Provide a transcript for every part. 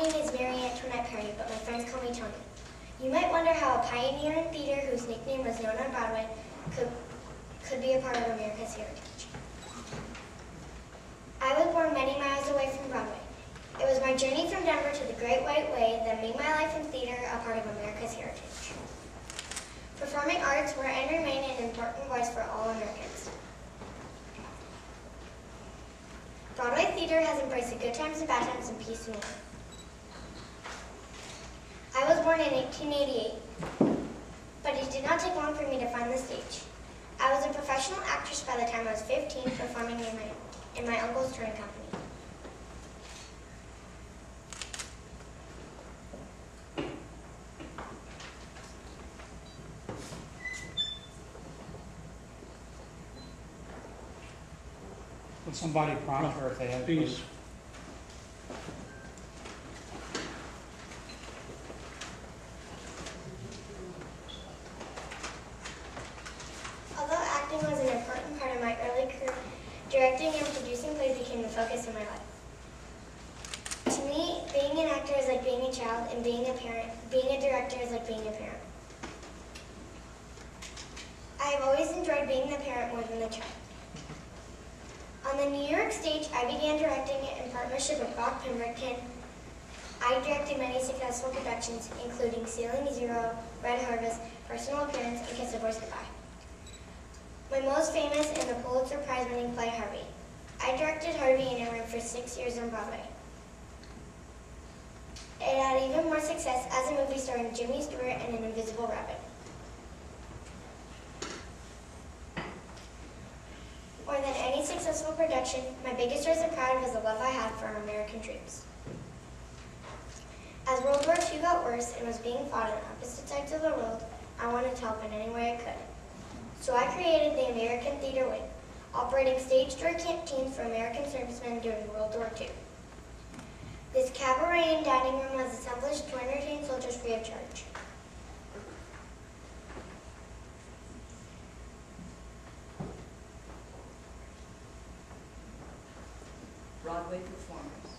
name is Mary Antoinette Perry, but my friends call me Tony. You might wonder how a pioneer in theater whose nickname was known on Broadway could be a part of America's heritage. I was born many miles away from Broadway. It was my journey from Denver to the Great White Way that made my life in theater a part of America's heritage. Performing arts were and remain an important voice for all Americans. Broadway theater has embraced the good times and bad times and peace and war. I was born in 1888, but it did not take long for me to find the stage. I was a professional actress by the time I was 15, performing in my uncle's touring company. Would somebody prompt her if they have Please. Although acting was an important part of my early career, directing and producing plays became the focus of my life. To me, being an actor is like being a child, and being a director is like being a parent. I have always enjoyed being the parent more than the child. On the New York stage, I began directing in partnership with Bob Pemberton. I directed many successful productions, including Ceiling Zero, Red Harvest, Personal Appearance, and Kiss a Boy's Goodbye. My most famous is the Pulitzer Prize-winning play Harvey. I directed Harvey and it ran for 6 years on Broadway. It had even more success as a movie starring Jimmy Stewart and an Invisible Rabbit. More than any successful production, my biggest source of pride was the love I had for our American dreams. As World War II got worse and was being fought on opposite sides of the world, I wanted to help in any way I could. So I created the American Theater Wing, operating stage door canteens for American servicemen during World War II. This cabaret and dining room was assembled to entertain soldiers free of charge. Broadway performers.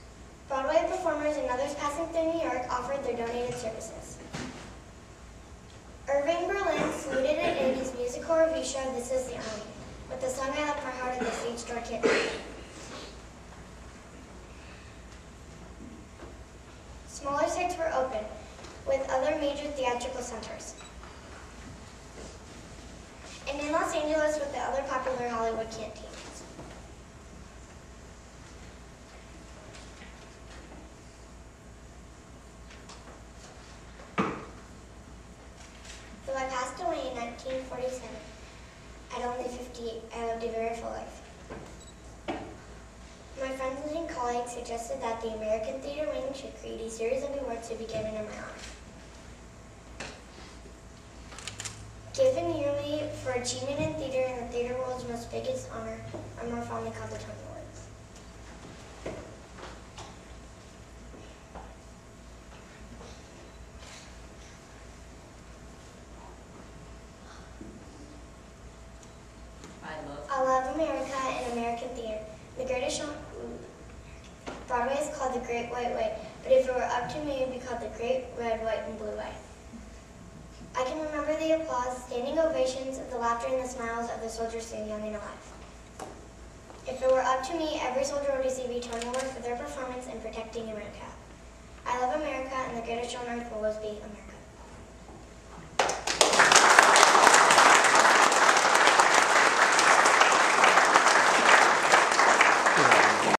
Broadway performers and others passing through New York offered their donated services. Irving Berlin saluted it in his musical revue show, This Is the Army, with the song I Left My Heart at the Stage Door Kit. Smaller sites were open, with other major theatrical centers. And in Los Angeles with the other popular Hollywood canteens. Though I passed away in 1947, at only 58, I lived a very full life. My friends and colleagues suggested that the American Theater Wing should create a series of awards to be given in my honor. Given yearly for achievement in theater and the theater world's most biggest honor, are more fondly called the Tony Awards. I love America and American theater. The greatest show, Broadway is called the Great White Way, but if it were up to me, it would be called the Great Red, White, and Blue Way. I can remember the applause, standing ovations, the laughter, and the smiles of the soldiers still young and alive. If it were up to me, every soldier would receive a Tony Award for their performance in protecting America. I love America, and the greatest show on earth will always be America.